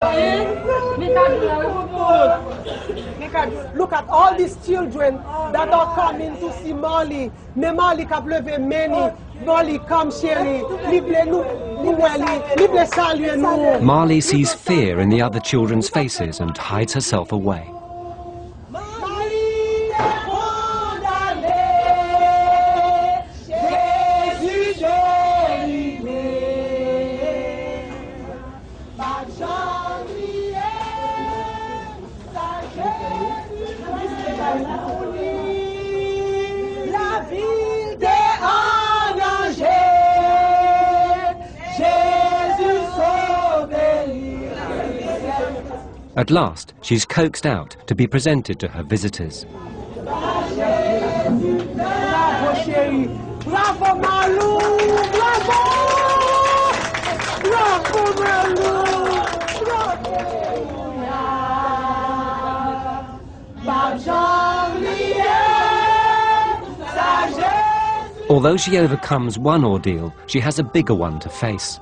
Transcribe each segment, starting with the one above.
Look at all these children that are coming to see Molly. Me Molly ka pleve many. Molly, come chérie. Marley sees fear in the other children's faces and hides herself away. At last, she's coaxed out to be presented to her visitors. Bravo, chérie. Bravo, Malou. Bravo. Bravo, Malou. Although she overcomes one ordeal, she has a bigger one to face.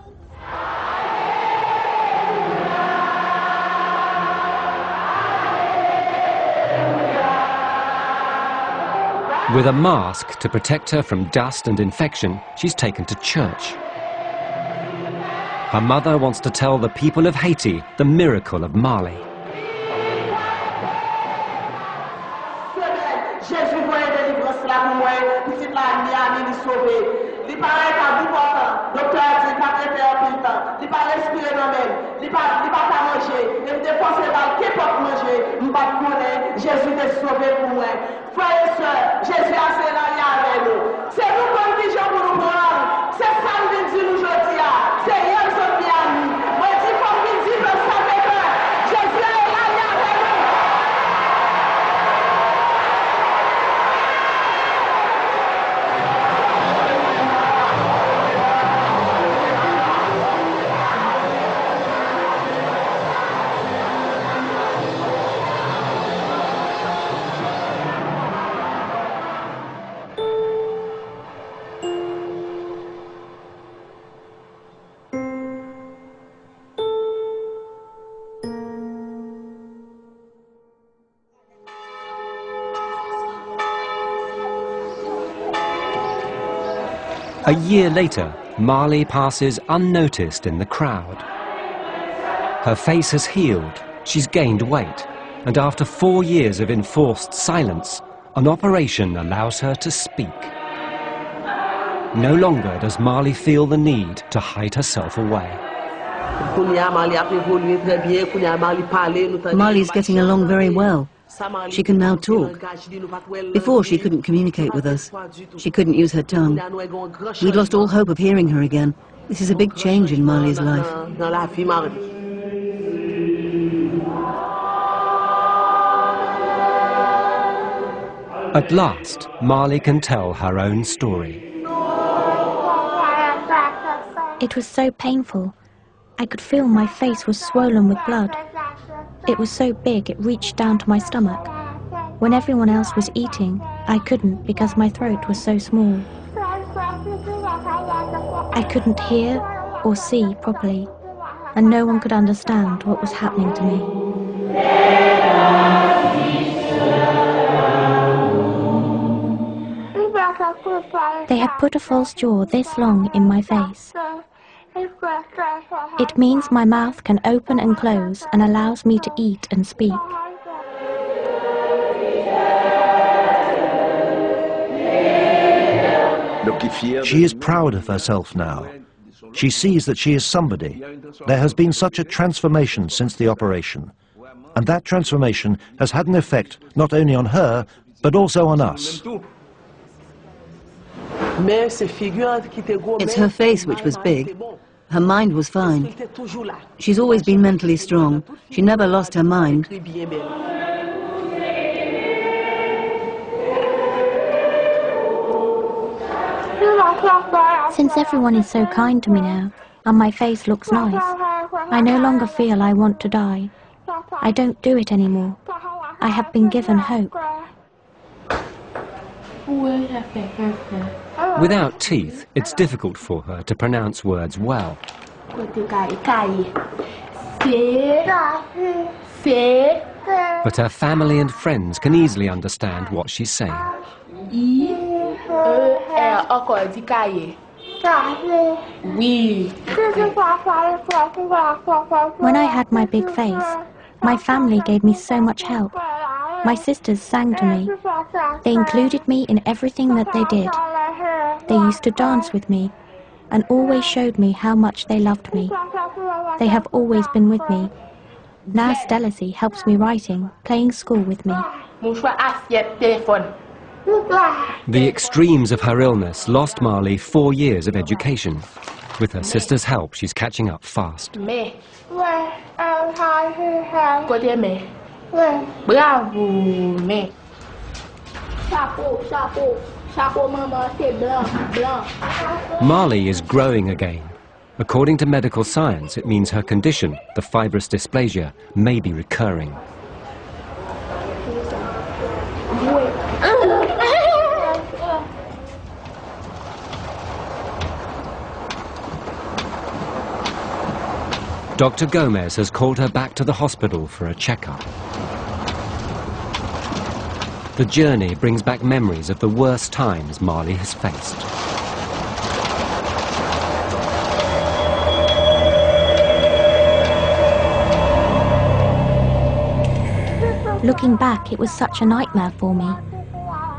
With a mask to protect her from dust and infection, she's taken to church. Her mother wants to tell the people of Haiti the miracle of Marley. Jésus est sauvé pour moi. Frères et sœurs, Jésus a fait la vie avec nous. C'est nous comme qui pour nous prendre. C'est ça nous dit nous aujourd'hui. C'est hier ce qui a nous. Moi, je dis comme qui dit le savez que Jésus est la vie avec nous. A year later, Marley passes unnoticed in the crowd. Her face has healed, she's gained weight, and after 4 years of enforced silence, an operation allows her to speak. No longer does Marley feel the need to hide herself away. Marley's getting along very well. She can now talk. Before, she couldn't communicate with us. She couldn't use her tongue. We'd lost all hope of hearing her again. This is a big change in Marley's life. At last, Marley can tell her own story. It was so painful. I could feel my face was swollen with blood. It was so big it reached down to my stomach. When everyone else was eating, I couldn't because my throat was so small. I couldn't hear or see properly, and no one could understand what was happening to me. They had put a false jaw this long in my face. It means my mouth can open and close and allows me to eat and speak. She is proud of herself now. She sees that she is somebody. There has been such a transformation since the operation. And that transformation has had an effect not only on her, but also on us. It's her face which was big. Her mind was fine. She's always been mentally strong. She never lost her mind. Since everyone is so kind to me now, and my face looks nice, I no longer feel I want to die. I don't do it anymore. I have been given hope. Without teeth, it's difficult for her to pronounce words well. But her family and friends can easily understand what she's saying. When I had my big face, my family gave me so much help. My sisters sang to me. They included me in everything that they did. They used to dance with me and always showed me how much they loved me. They have always been with me. Now Stellicy helps me writing, playing school with me. The extremes of her illness lost Marley 4 years of education. With her sister's help, she's catching up fast. Marley is growing again. According to medical science, it means her condition, the fibrous dysplasia, may be recurring. Dr. Gomez has called her back to the hospital for a checkup. The journey brings back memories of the worst times Marley has faced. Looking back, it was such a nightmare for me.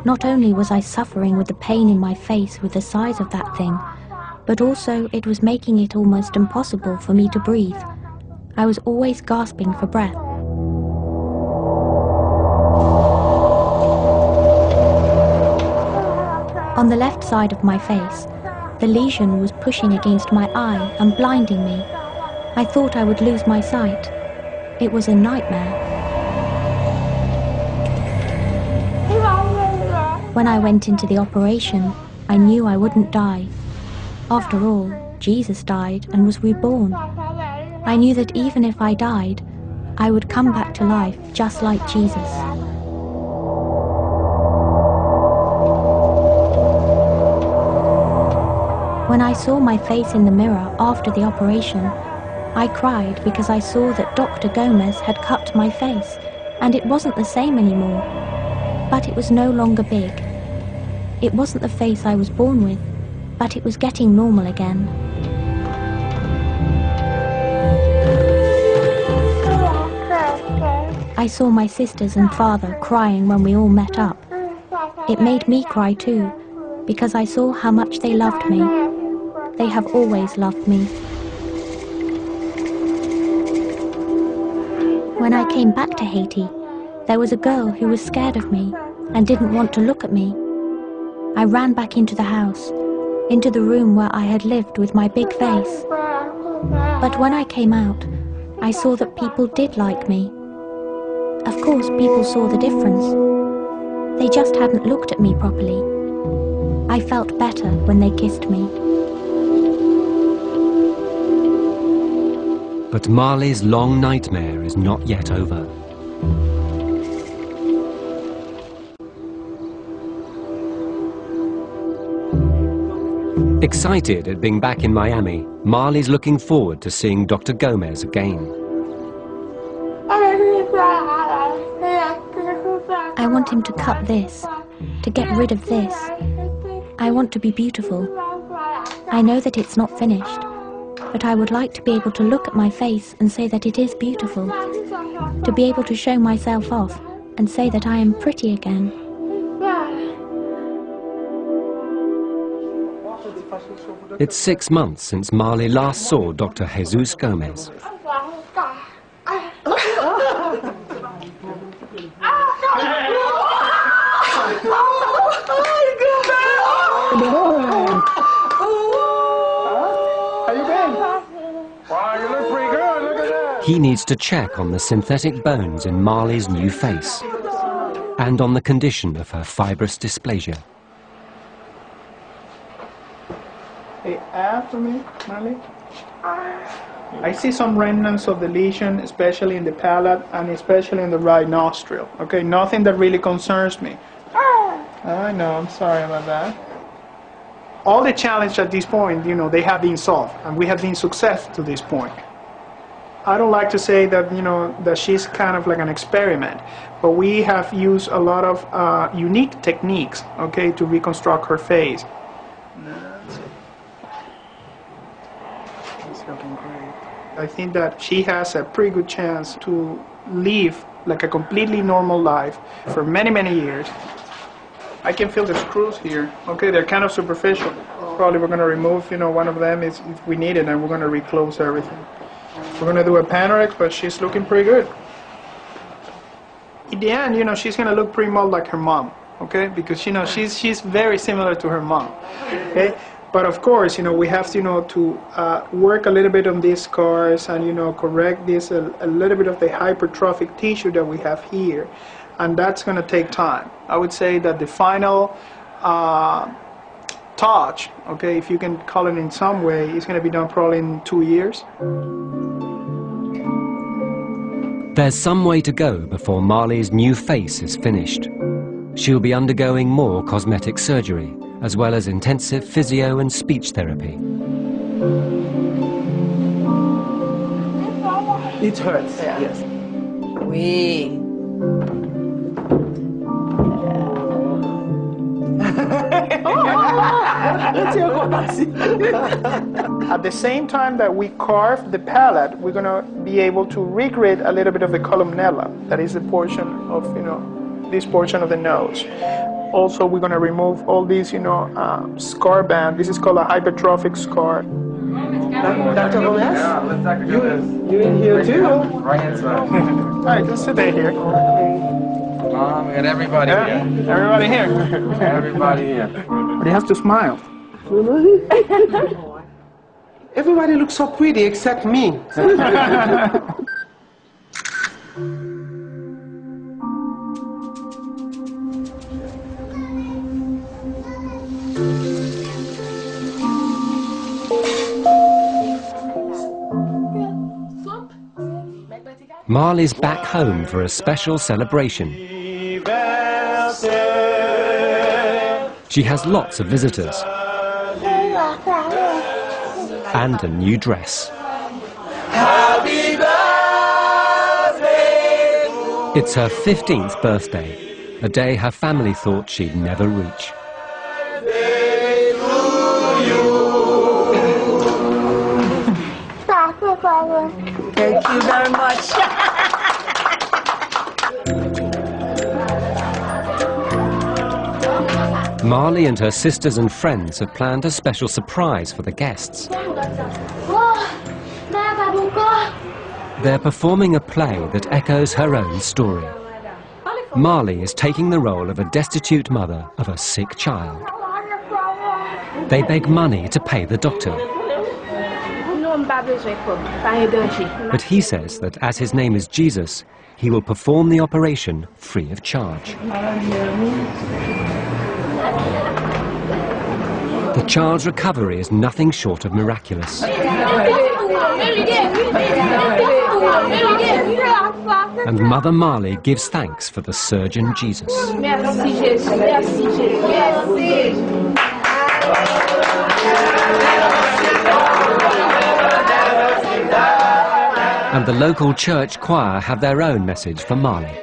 Not only was I suffering with the pain in my face with the size of that thing, but also it was making it almost impossible for me to breathe. I was always gasping for breath. On the left side of my face, the lesion was pushing against my eye and blinding me. I thought I would lose my sight. It was a nightmare. When I went into the operation, I knew I wouldn't die. After all, Jesus died and was reborn. I knew that even if I died, I would come back to life just like Jesus. When I saw my face in the mirror after the operation, I cried because I saw that Dr. Gomez had cut my face, and it wasn't the same anymore. But it was no longer big. It wasn't the face I was born with, but it was getting normal again. I saw my sisters and father crying when we all met up. It made me cry too, because I saw how much they loved me. They have always loved me. When I came back to Haiti, there was a girl who was scared of me and didn't want to look at me. I ran back into the house, into the room where I had lived with my big face. But when I came out, I saw that people did like me. Of course, people saw the difference. They just hadn't looked at me properly. I felt better when they kissed me. But Marley's long nightmare is not yet over. Excited at being back in Miami, Marley's looking forward to seeing Dr. Gomez again. I want him to cut this, to get rid of this. I want to be beautiful. I know that it's not finished, but I would like to be able to look at my face and say that it is beautiful, to be able to show myself off and say that I am pretty again. It's 6 months since Marley last saw Dr. Jesus Gomez. He needs to check on the synthetic bones in Marley's new face and on the condition of her fibrous dysplasia. Hey, after me, Marley. I see some remnants of the lesion, especially in the palate and especially in the right nostril. Okay, nothing that really concerns me. I know, I'm sorry about that. All the challenges at this point, you know, they have been solved and we have been success to this point. I don't like to say that, you know, that she's kind of like an experiment, but we have used a lot of unique techniques, okay, to reconstruct her face. It's looking great. I think that she has a pretty good chance to live like a completely normal life for many, many years. I can feel the screws here. Okay, they're kind of superficial. Probably we're going to remove, you know, one of them if we need it, and we're going to reclose everything. We're going to do a Panorex, but she's looking pretty good. In the end, you know, she's going to look pretty much like her mom, okay? Because, you know, she's very similar to her mom, okay? But of course, you know, we have to, you know, to work a little bit on these scars and, you know, correct this a little bit of the hypertrophic tissue that we have here. And that's going to take time. I would say that the final touch, okay, if you can call it in some way, is going to be done probably in 2 years. There's some way to go before Marley's new face is finished. She'll be undergoing more cosmetic surgery, as well as intensive physio and speech therapy. It hurts, yeah. Yes. Oui. At the same time that we carve the palate, we're going to be able to recreate a little bit of the columella. That is the portion of, you know, this portion of the nose. Also, we're going to remove all these, you know, scar band. This is called a hypertrophic scar. Dr. Gomez, you in here too? Right inside. All right, just sit there here. Mom, we got everybody here. Everybody here. Everybody here. But he has to smile. Everybody looks so pretty except me. Marley's back home for a special celebration. She has lots of visitors and a new dress. It's her 15th birthday, a day her family thought she'd never reach. Thank you very much. Marley and her sisters and friends have planned a special surprise for the guests. They're performing a play that echoes her own story. Marley is taking the role of a destitute mother of a sick child. They beg money to pay the doctor. But he says that as his name is Jesus, he will perform the operation free of charge. The child's recovery is nothing short of miraculous. And Mother Marley gives thanks for the surgeon Jesus. And the local church choir have their own message for Marley.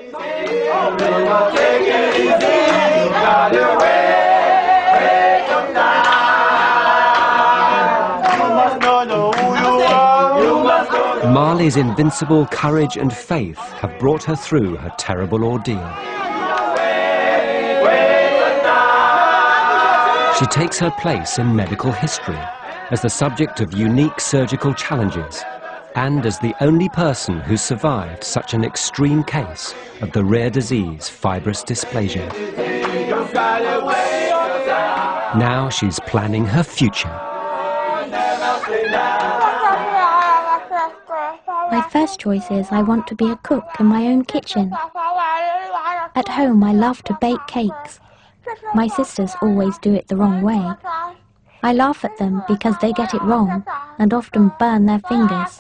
Marley's invincible courage and faith have brought her through her terrible ordeal. She takes her place in medical history as the subject of unique surgical challenges and as the only person who survived such an extreme case of the rare disease fibrous dysplasia. Now she's planning her future. My first choice is I want to be a cook in my own kitchen. At home I love to bake cakes. My sisters always do it the wrong way. I laugh at them because they get it wrong and often burn their fingers.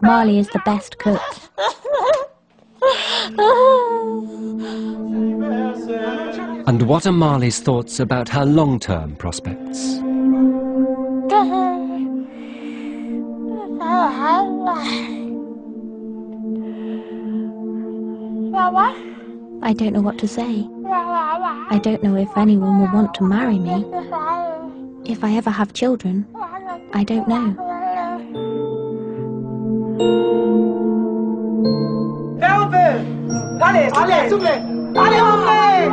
Marley is the best cook. And what are Marley's thoughts about her long-term prospects? I don't know what to say. I don't know if anyone will want to marry me. If I ever have children, I don't know. Allez, allez, s'il vous plaît. Allez, allez.